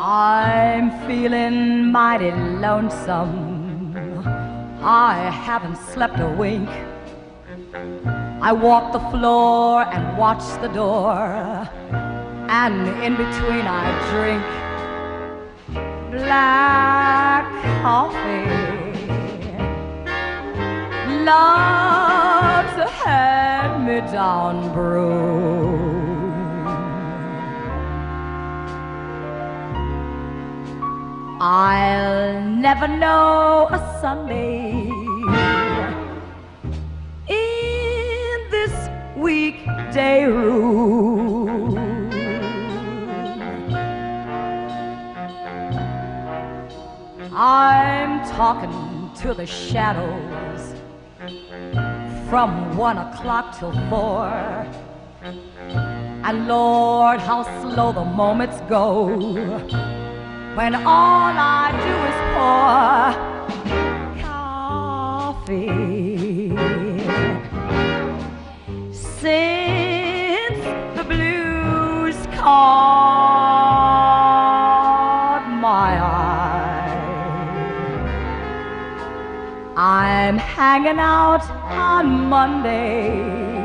I'm feeling mighty lonesome. I haven't slept a wink. I walk the floor and watch the door, and in between I drink black coffee. Love's a hand-me-down brew. I'll never know a Sunday in this weekday room. I'm talking to the shadows from 1 o'clock till 4. And Lord, how slow the moments go when all I do is pour coffee. Since the blues caught my eye, I'm hanging out on Monday